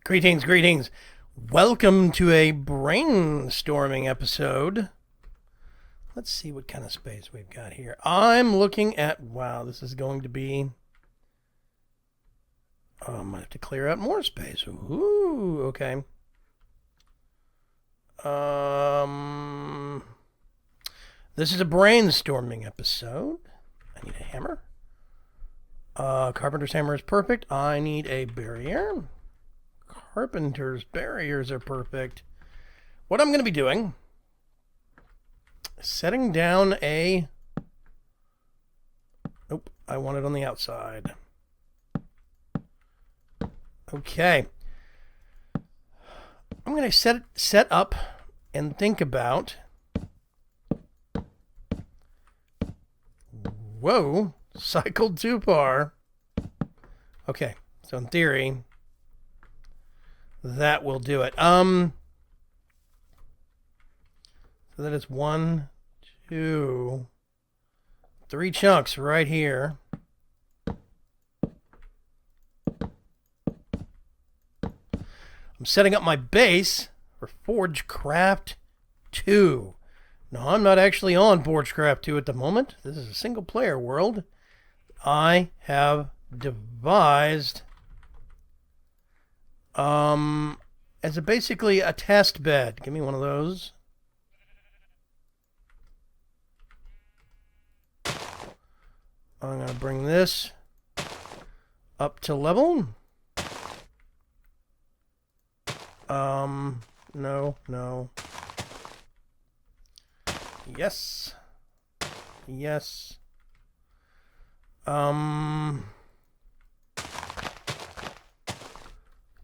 Greetings, greetings. Welcome to a brainstorming episode. Let's see what kind of space we've got here. I'm looking at, wow, this is going to be, I might have to clear out more space. Ooh, okay. This is a brainstorming episode. I need a hammer. Carpenter's hammer is perfect. I need a barrier. Carpenter's barriers are perfect. What I'm going to be doing is setting down a... Nope, I want it on the outside. Okay. I'm going to set up and think about... Whoa, cycled too far. Okay, so in theory... that will do it. So that is 1, 2, 3 chunks right here. I'm setting up my base for ForgeCraft 2. Now, I'm not actually on ForgeCraft 2 at the moment. This is a single player world. I have devised as basically a test bed. Give me one of those. I'm going to bring this up to level. No. Yes. Yes.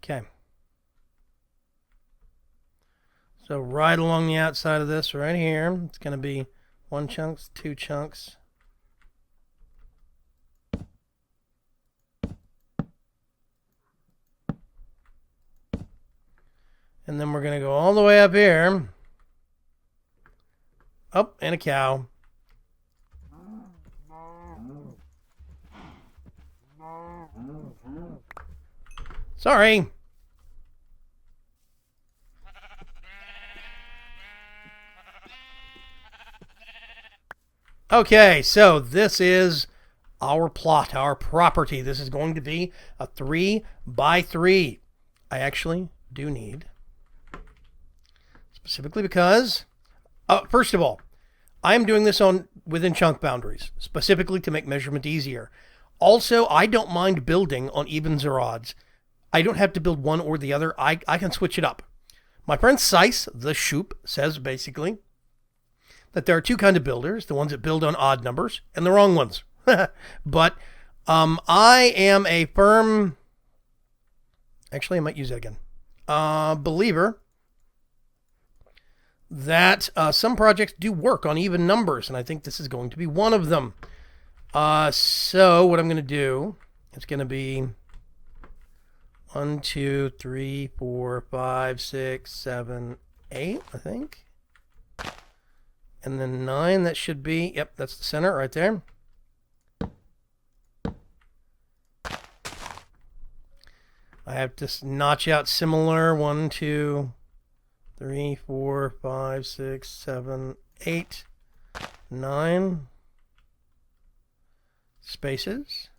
Okay. So right along the outside of this, right here, it's going to be 1 chunk, 2 chunks. And then we're going to go all the way up here. Oh, and a cow. Sorry. Okay, so this is our plot, our property. This is going to be a 3x3. I actually do need, specifically because, first of all, I am doing this within chunk boundaries, specifically to make measurement easier. Also, I don't mind building on evens or odds. I don't have to build one or the other. I can switch it up. My friend Sice, the Shoop, says basically that there are 2 kinds of builders, the ones that build on odd numbers and the wrong ones. But I am a firm, actually I might use that again, believer that some projects do work on even numbers, and I think this is going to be one of them. So what I'm going to do, it's going to be 1, 2, 3, 4, 5, 6, 7, 8, I think. And then 9, that should be, yep, that's the center right there. I have to notch out similar 1, 2, 3, 4, 5, 6, 7, 8, 9 spaces.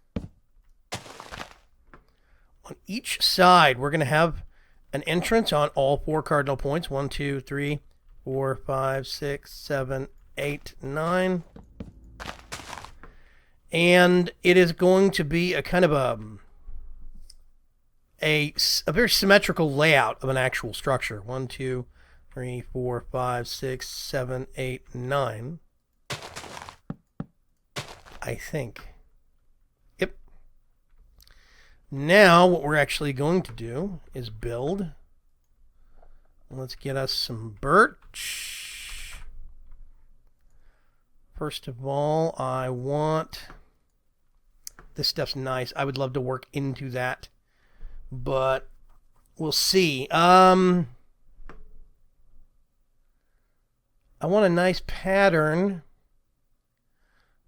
On each side, we're going to have an entrance on all 4 cardinal points. 1, 2, 3, 4, 5, 6, 7, 8, 9. And it is going to be a kind of a very symmetrical layout of an actual structure. 1, 2, 3, 4, 5, 6, 7, 8, 9. I think. Yep. Now what we're actually going to do is build. Let's get us some birch. First of all, I want... This stuff's nice. I would love to work into that, but we'll see. I want a nice pattern.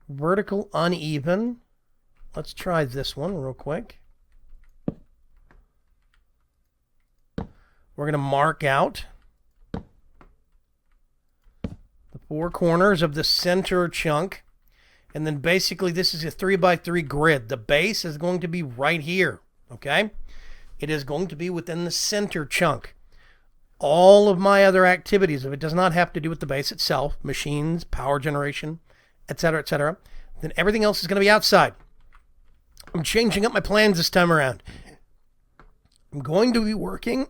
Vertical uneven. Let's try this one real quick. We're going to mark out the 4 corners of the center chunk. And then basically this is a 3x3 grid. The base is going to be right here, okay? It is going to be within the center chunk. All of my other activities, if it does not have to do with the base itself, machines, power generation, etc., then everything else is going to be outside. I'm changing up my plans this time around. I'm going to be working,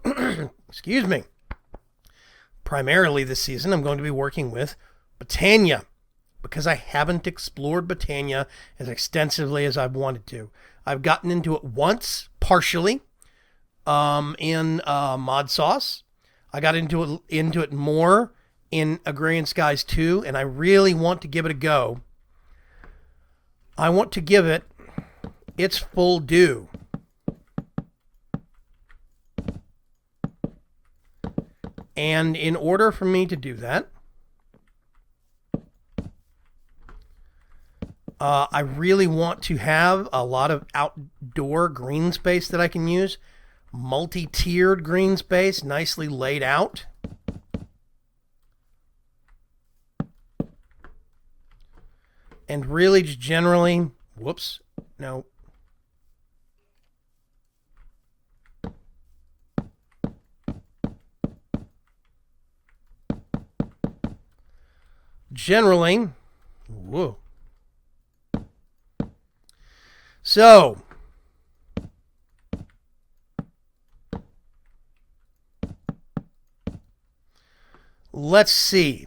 excuse me, primarily this season, I'm going to be working with Botania, because I haven't explored Botania as extensively as I've wanted to. I've gotten into it once, partially, in Mod Sauce. I got into it more in Agrarian Skies 2, and I really want to give it a go. I want to give it its full due. And in order for me to do that, I really want to have a lot of outdoor green space that I can use. Multi-tiered green space, nicely laid out. And really just generally, whoops, no. Generally, whoa. So, let's see.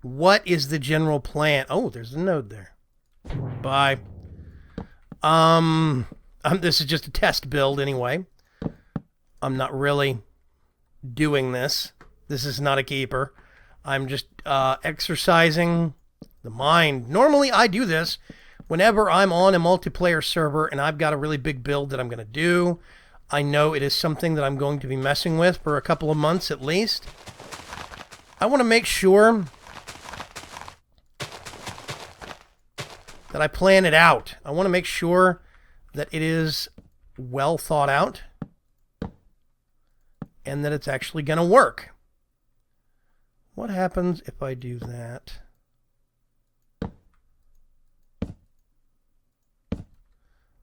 What is the general plan? Oh, there's a node there. Bye. This is just a test build anyway. I'm not really doing this. This is not a keeper. I'm just exercising the mind. Normally I do this whenever I'm on a multiplayer server and I've got a really big build that I'm going to do. I know it is something that I'm going to be messing with for a couple of months at least. I want to make sure that I plan it out. I want to make sure that it is well thought out and that it's actually going to work. What happens if I do that?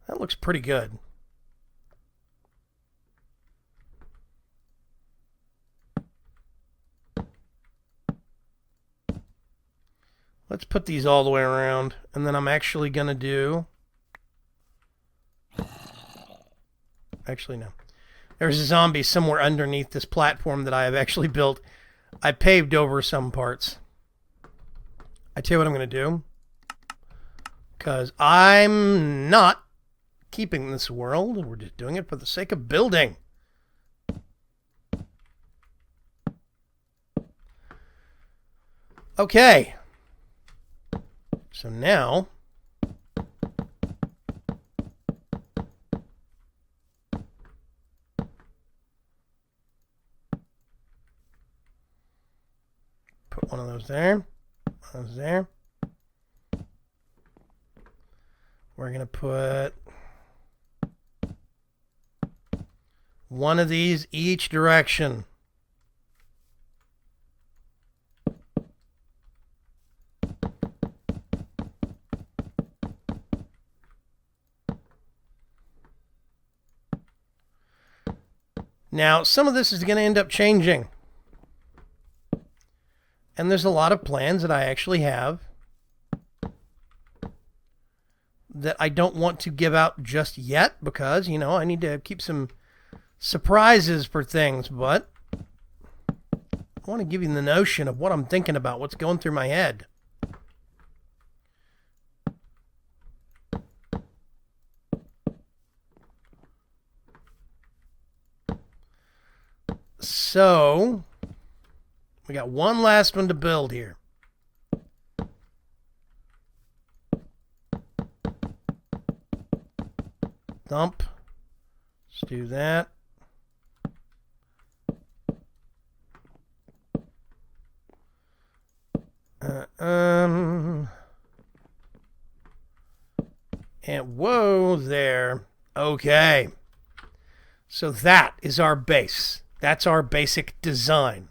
That looks pretty good. Let's put these all the way around, and then I'm actually going to do... Actually, no. There's a zombie somewhere underneath this platform that I have actually built. I paved over some parts. I tell you what I'm going to do. Because I'm not keeping this world. We're just doing it for the sake of building. Okay. So now... put one of those there. One of those there. We're going to put one of these each direction. Now, some of this is going to end up changing. And there's a lot of plans that I actually have that I don't want to give out just yet because, you know, I need to keep some surprises for things, but I want to give you the notion of what I'm thinking about, what's going through my head. So, we got one last one to build here. Thump. Let's do that. And whoa there. Okay. So that is our base. That's our basic design.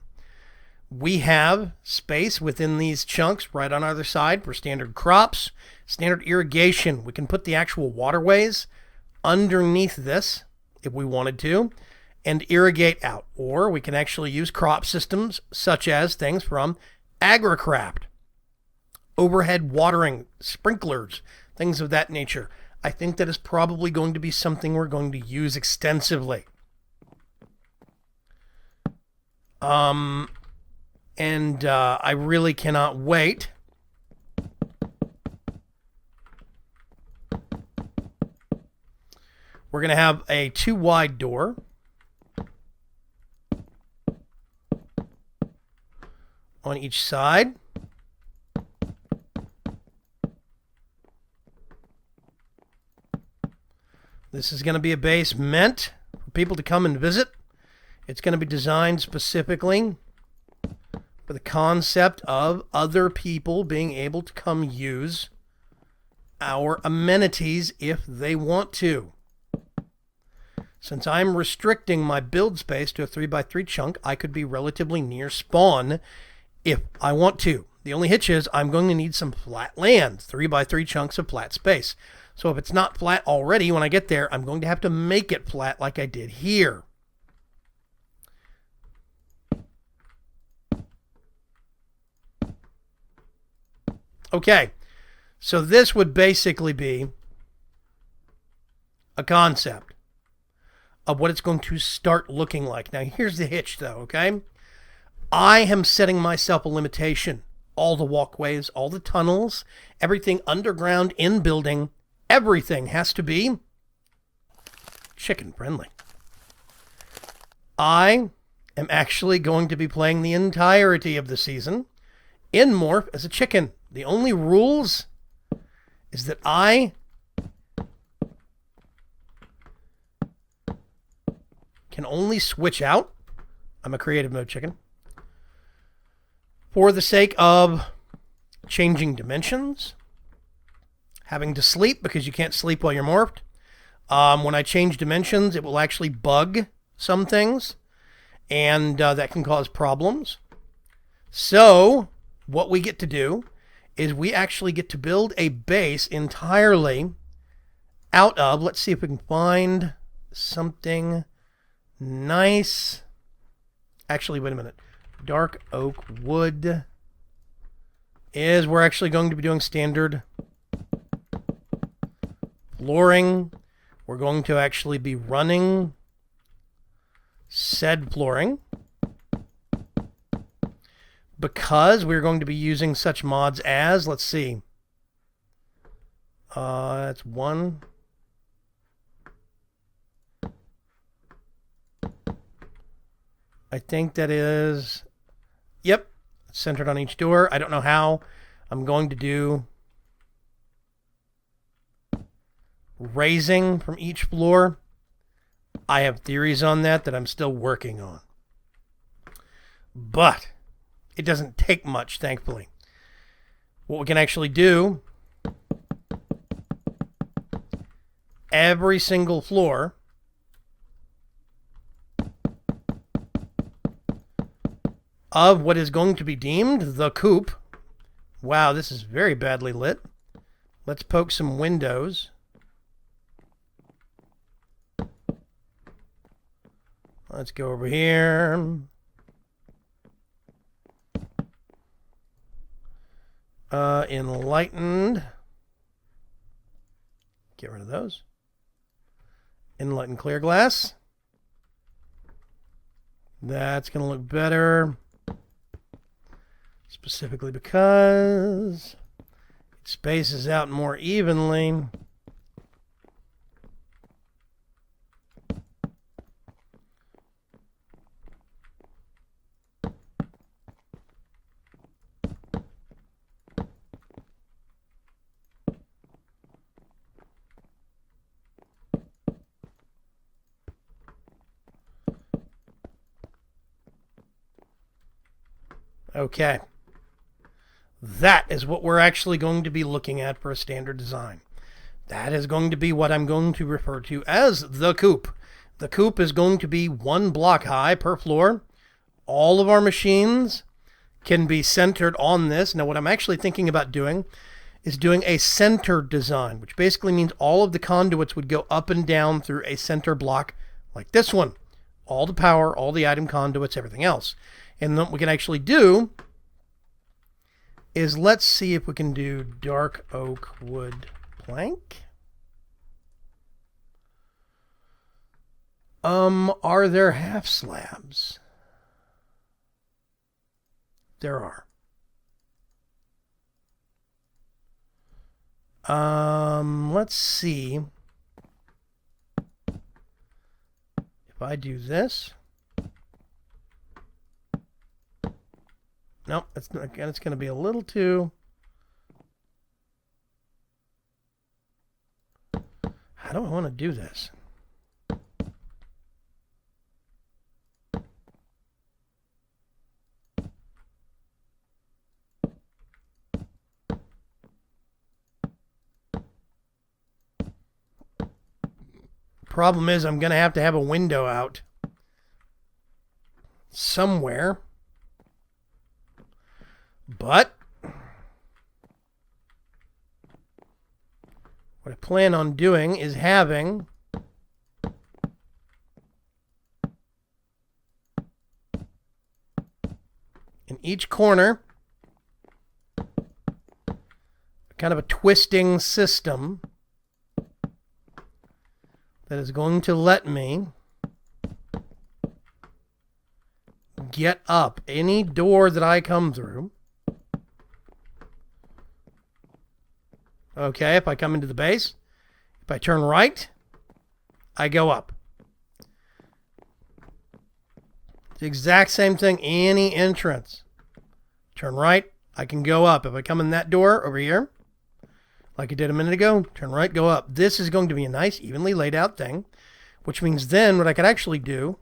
We have space within these chunks right on either side for standard crops, standard irrigation. We can put the actual waterways underneath this if we wanted to and irrigate out. Or we can actually use crop systems such as things from ForgeCraft, overhead watering, sprinklers, things of that nature. I think that is probably going to be something we're going to use extensively. I really cannot wait we're going to have a 2-wide door. On each side. This is going to be a base meant for people to come and visit. It's going to be designed specifically for the concept of other people being able to come use our amenities if they want to. Since I'm restricting my build space to a 3x3 chunk, I could be relatively near spawn if I want to. The only hitch is I'm going to need some flat land, 3x3 chunks of flat space. So if it's not flat already when I get there, I'm going to have to make it flat like I did here. Okay, so this would basically be a concept of what it's going to start looking like. Now, here's the hitch, though, okay? I am setting myself a limitation. All the walkways, all the tunnels, everything underground in building, everything has to be chicken friendly. I am actually going to be playing the entirety of the season in morph as a chicken. The only rules is that I can only switch out. I'm a creative mode chicken. For the sake of changing dimensions, having to sleep because you can't sleep while you're morphed. When I change dimensions, it will actually bug some things, and that can cause problems. So what we get to do is we actually get to build a base entirely out of, let's see if we can find something nice. Actually, wait a minute. Dark oak wood is we're actually going to be doing standard flooring. We're going to actually be running said flooring because we're going to be using such mods as, let's see, that's one. I think that is, yep, centered on each door. I don't know how I'm going to do raising from each floor. I have theories on that I'm still working on. But it doesn't take much, thankfully. What we can actually do, every single floor of what is going to be deemed the coop. Wow, this is very badly lit. Let's poke some windows. Let's go over here. Enlightened. Get rid of those. Enlightened clear glass. That's going to look better. Specifically because it spaces out more evenly. Okay. That is what we're actually going to be looking at for a standard design. That is going to be what I'm going to refer to as the coop. The coop is going to be 1 block high per floor. All of our machines can be centered on this. Now, what I'm actually thinking about doing is doing a center design, which basically means all of the conduits would go up and down through a center block like this one. All the power, all the item conduits, everything else. And then what we can actually do is, let's see if we can do dark oak wood plank. Are there half slabs? There are. Let's see. If I do this. Nope, it's going to be a little too. How do I want to do this? Problem is, I'm going to have a window out somewhere. But what I plan on doing is having in each corner kind of a twisting system that is going to let me get up any door that I come through. Okay, if I come into the base, if I turn right, I go up. The exact same thing, any entrance. Turn right, I can go up. If I come in that door over here, like I did a minute ago, turn right, go up. This is going to be a nice, evenly laid out thing, which means then what I could actually do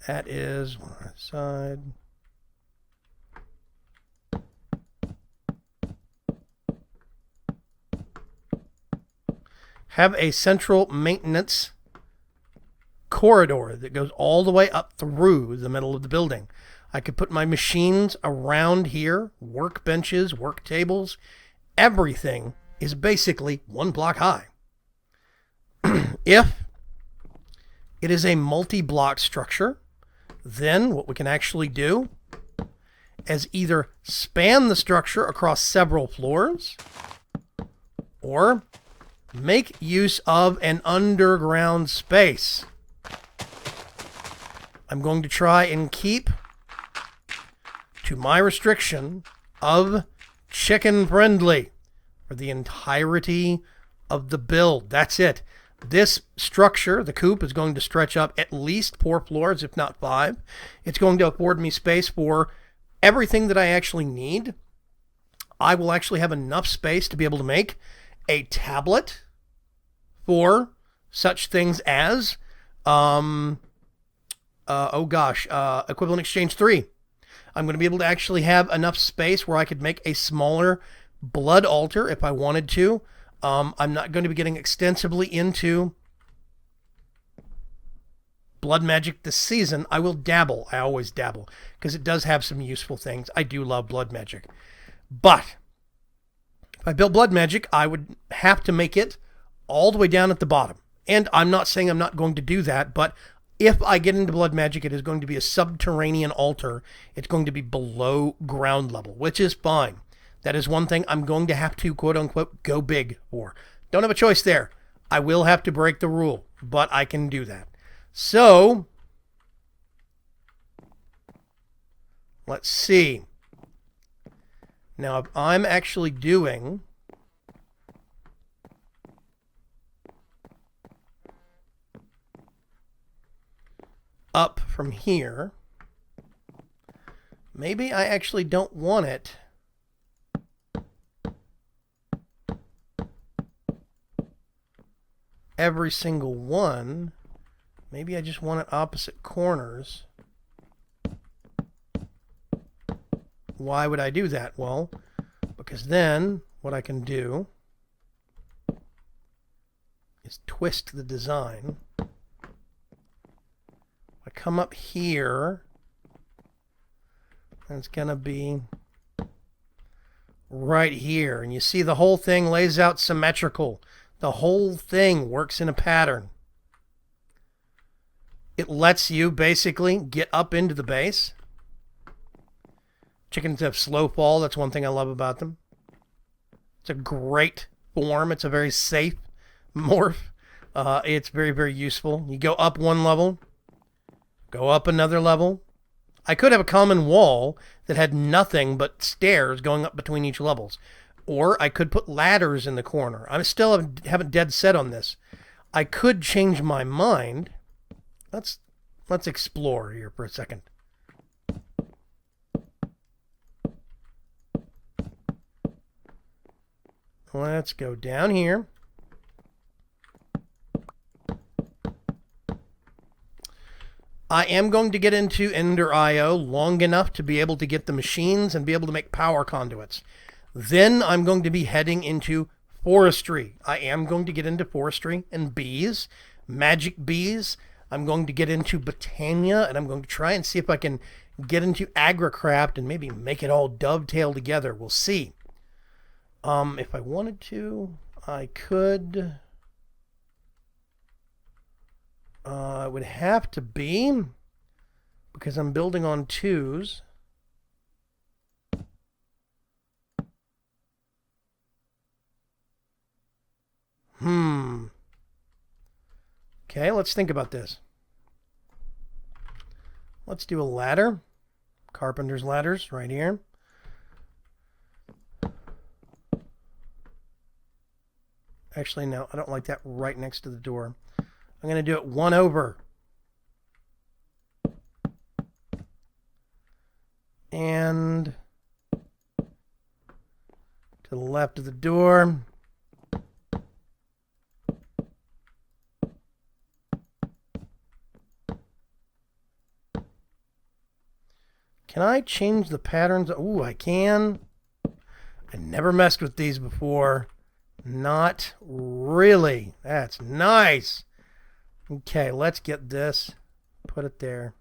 that is one side. Have a central maintenance corridor that goes all the way up through the middle of the building. I could put my machines around here, workbenches, work tables. Everything is basically 1 block high. If it is a multi-block structure, then what we can actually do is either span the structure across several floors or make use of an underground space. I'm going to try and keep to my restriction of chicken friendly for the entirety of the build. That's it. This structure, the coop, is going to stretch up at least 4 floors, if not 5. It's going to afford me space for everything that I actually need. I will actually have enough space to be able to make a tablet for such things as Equivalent Exchange 3. I'm going to be able to actually have enough space where I could make a smaller blood altar if I wanted to. I'm not going to be getting extensively into blood magic this season. I will dabble. I always dabble because it does have some useful things. I do love blood magic. But if I build blood magic, I would have to make it all the way down at the bottom. And I'm not saying I'm not going to do that, but if I get into blood magic, it is going to be a subterranean altar. It's going to be below ground level, which is fine. That is one thing I'm going to have to, quote unquote, go big for. Don't have a choice there. I will have to break the rule, but I can do that. So, let's see. Now, if I'm actually doing up from here, maybe I actually don't want it every single one. Maybe I just want it opposite corners. Why would I do that? Well, because then what I can do is twist the design. I come up here, and it's going to be right here. And you see the whole thing lays out symmetrical. The whole thing works in a pattern. It lets you basically get up into the base. Chickens have slow fall. That's one thing I love about them. It's a great form. It's a very safe morph. It's very, very useful. You go up one level, go up another level. I could have a common wall that had nothing but stairs going up between each levels. Or I could put ladders in the corner. I still haven't dead set on this. I could change my mind. Let's explore here for a second. Let's go down here. I am going to get into Ender IO long enough to be able to get the machines and be able to make power conduits. Then I'm going to be heading into forestry. I am going to get into forestry and bees, magic bees. I'm going to get into botania, and I'm going to try and see if I can get into agricraft and maybe make it all dovetail together. We'll see. If I wanted to, I could. It would have to be, because I'm building on 2s. Okay, let's think about this. Let's do a ladder. Carpenter's ladders right here. Actually, no, I don't like that right next to the door. I'm going to do it one over. And to the left of the door. Can I change the patterns? Ooh, I can. I never messed with these before. Not really. That's nice. Okay, let's get this. Put it there.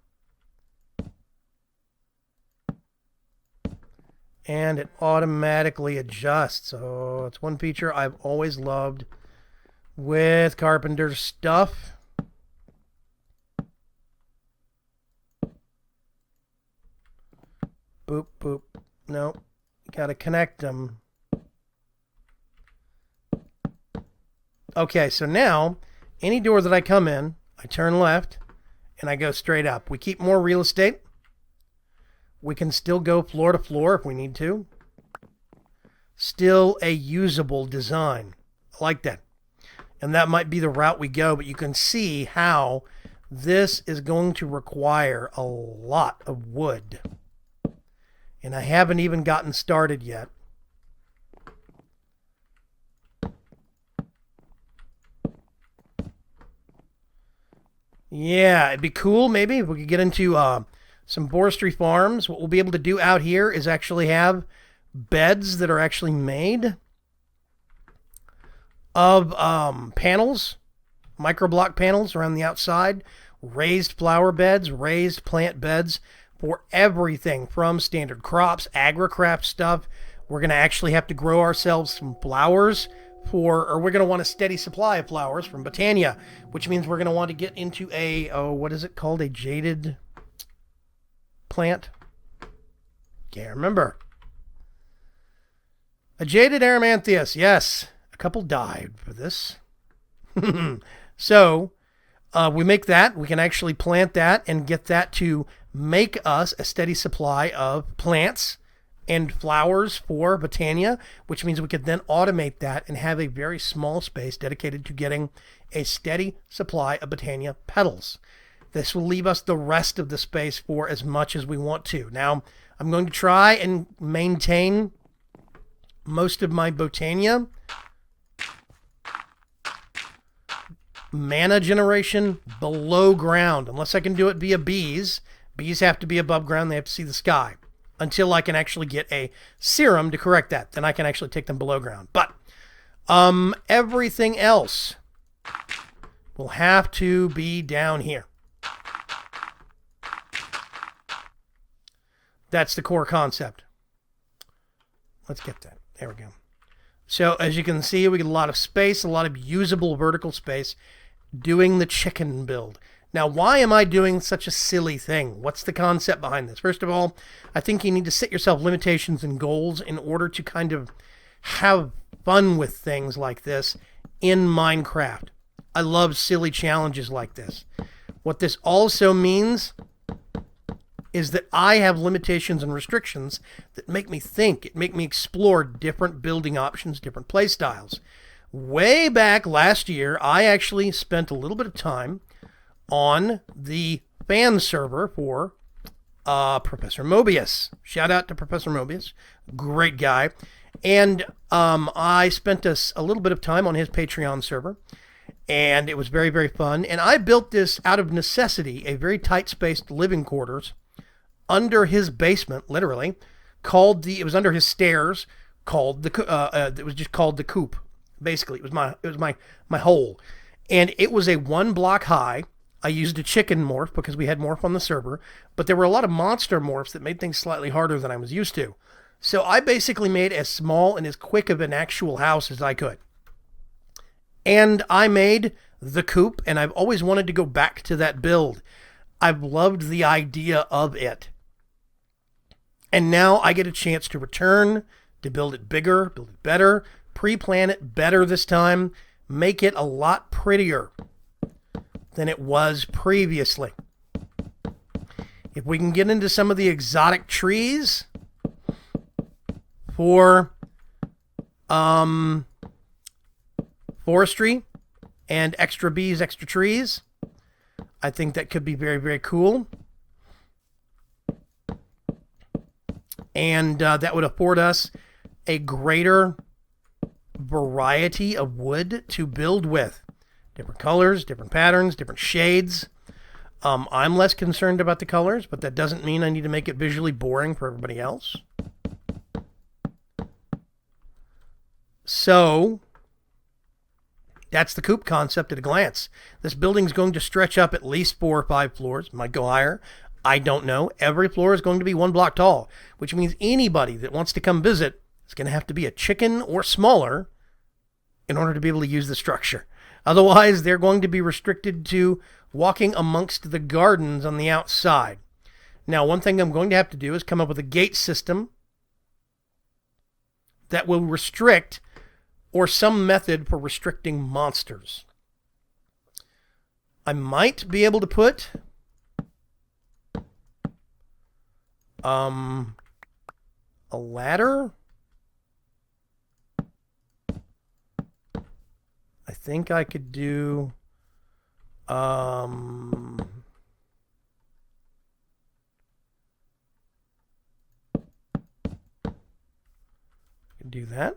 And it automatically adjusts. So it's one feature I've always loved with Carpenter stuff. Boop, boop. Nope. You gotta connect them. Okay, so now, any door that I come in, I turn left, and I go straight up. We keep more real estate. We can still go floor to floor if we need to. Still a usable design. I like that. And that might be the route we go, but you can see how this is going to require a lot of wood. And I haven't even gotten started yet. Yeah, it'd be cool maybe if we could get into some forestry farms. What we'll be able to do out here is actually have beds that are actually made of panels, microblock panels around the outside, raised flower beds, raised plant beds for everything from standard crops, agricraft stuff. We're going to actually have to grow ourselves some flowers or we're going to want a steady supply of flowers from botania, which means we're going to want to get into a, what is it called? A jaded plant? Can't remember. A jaded Aramanthius, yes. A couple died for this. So, we make that. We can actually plant that and get that to make us a steady supply of plants and flowers for botania, which means we could then automate that and have a very small space dedicated to getting a steady supply of botania petals. This will leave us the rest of the space for as much as we want to. Now, I'm going to try and maintain most of my botania mana generation below ground, unless I can do it via bees. Bees have to be above ground. They have to see the sky until I can actually get a serum to correct that. Then I can actually take them below ground. But everything else will have to be down here. That's the core concept. Let's get that. There we go. So as you can see, we get a lot of space, a lot of usable vertical space doing the chicken build. Now, why am I doing such a silly thing? What's the concept behind this? First of all, I think you need to set yourself limitations and goals in order to kind of have fun with things like this in Minecraft. I love silly challenges like this. What this also means is that I have limitations and restrictions that make me think, make me explore different building options, different play styles. Way back last year, I actually spent a little bit of time on the fan server for Professor Mobius. Shout out to Professor Mobius. Great guy. And I spent a little bit of time on his Patreon server, and it was very, very fun. And I built this out of necessity, a very tight-spaced living quarters under his basement, literally, it was under his stairs, it was just called the coop. Basically, it was my hole. And it was a 1 block high. I used a chicken morph because we had morph on the server, but there were a lot of monster morphs that made things slightly harder than I was used to. So I basically made as small and as quick of an actual house as I could. And I made the coop, and I've always wanted to go back to that build. I've loved the idea of it. And now I get a chance to return, to build it bigger, build it better, pre-plan it better this time, make it a lot prettier than it was previously. If we can get into some of the exotic trees for forestry and extra bees, extra trees, I think that could be very, very cool. And that would afford us a greater variety of wood to build with. Different colors, different patterns, different shades. I'm less concerned about the colors, but that doesn't mean I need to make it visually boring for everybody else. So that's the coop concept at a glance. This building's going to stretch up at least 4 or 5 floors. Might go higher. I don't know. Every floor is going to be 1 block tall, which means anybody that wants to come visit is going to have to be a chicken or smaller in order to be able to use the structure. Otherwise, they're going to be restricted to walking amongst the gardens on the outside. Now, one thing I'm going to have to do is come up with a gate system that will restrict, or some method for restricting monsters. I might be able to put a ladder. I think I could do do that,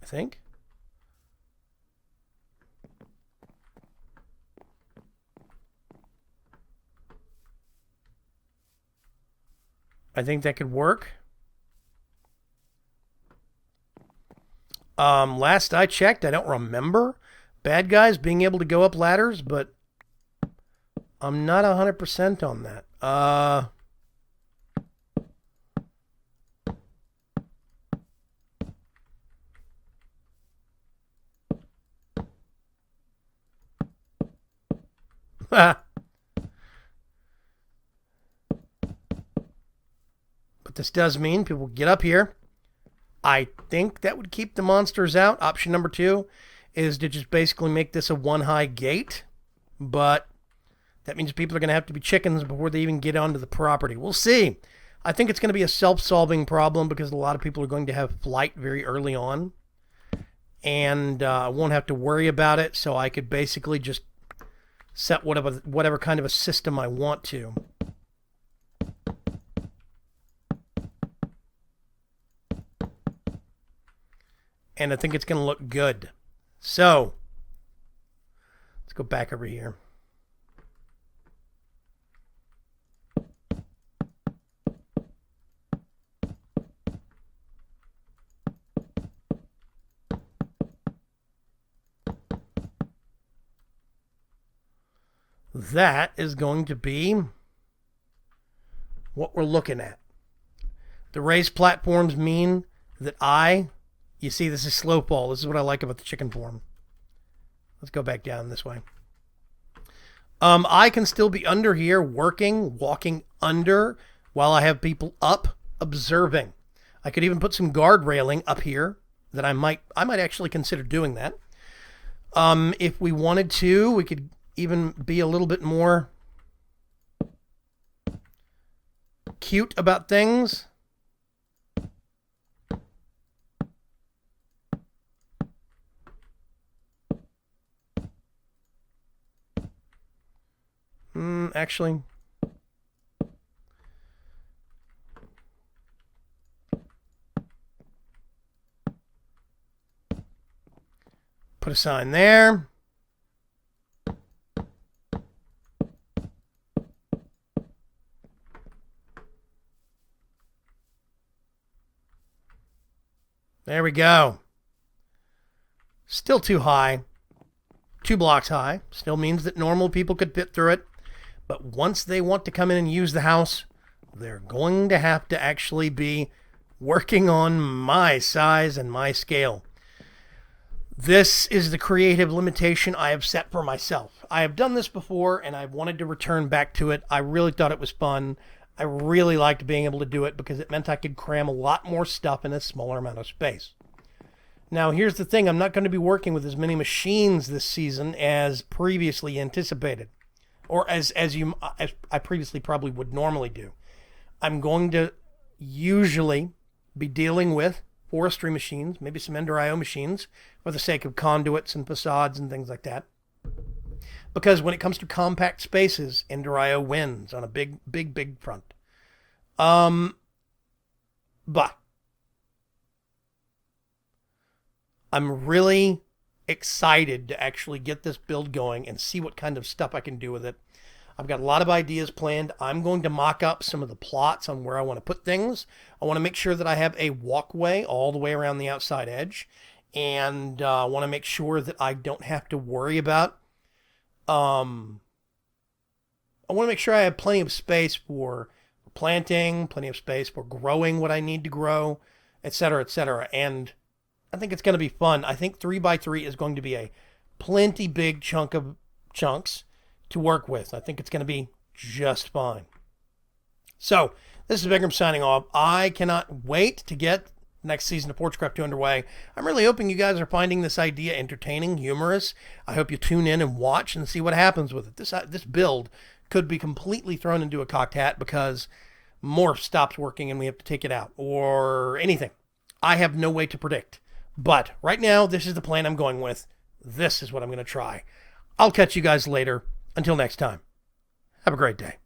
I think. I think that could work. Last I checked, I don't remember bad guys being able to go up ladders, but I'm not 100% on that. But this does mean people get up here. I think that would keep the monsters out. Option number 2 is to just basically make this a 1 high gate. But that means people are going to have to be chickens before they even get onto the property. We'll see. I think it's going to be a self-solving problem because a lot of people are going to have flight very early on. And I won't have to worry about it, so I could basically just set whatever kind of a system I want to. And I think it's going to look good. So, let's go back over here. that is going to be what we're looking at. The raised platforms mean that you see this is slope wall. This is what I like about the chicken form. Let's go back down this way. I can still be under here working, walking under while I have people up observing. I could even put some guard railing up here that I might actually consider doing that. If we wanted to, we could even be a little bit more cute about things. Actually, put a sign there. There we go. Still too high. 2 blocks high. Still means that normal people could fit through it. But once they want to come in and use the house, they're going to have to actually be working on my size and my scale. This is the creative limitation I have set for myself. I have done this before, and I've wanted to return back to it. I really thought it was fun. I really liked being able to do it because it meant I could cram a lot more stuff in a smaller amount of space. Now, here's the thing. I'm not going to be working with as many machines this season as previously anticipated, or as I previously probably would normally do. I'm going to usually be dealing with forestry machines, maybe some Ender.io machines, for the sake of conduits and facades and things like that. Because when it comes to compact spaces, Ender.io wins on a big front. But I'm really excited to actually get this build going and see what kind of stuff I can do with it. I've got a lot of ideas planned. I'm going to mock up some of the plots on where I want to put things. I want to make sure that I have a walkway all the way around the outside edge. And I want to make sure that I don't have to worry about... I want to make sure I have plenty of space for planting, plenty of space for growing what I need to grow, etc., etc. And I think it's going to be fun. I think 3x3 is going to be a plenty big chunks to work with. I think it's going to be just fine. So, this is Vaygrim signing off. I cannot wait to get next season of ForgeCraft 2 underway. I'm really hoping you guys are finding this idea entertaining, humorous. I hope you tune in and watch and see what happens with it. This build could be completely thrown into a cocked hat because morph stops working and we have to take it out, or anything. I have no way to predict. But right now, this is the plan I'm going with. This is what I'm going to try. I'll catch you guys later. Until next time, have a great day.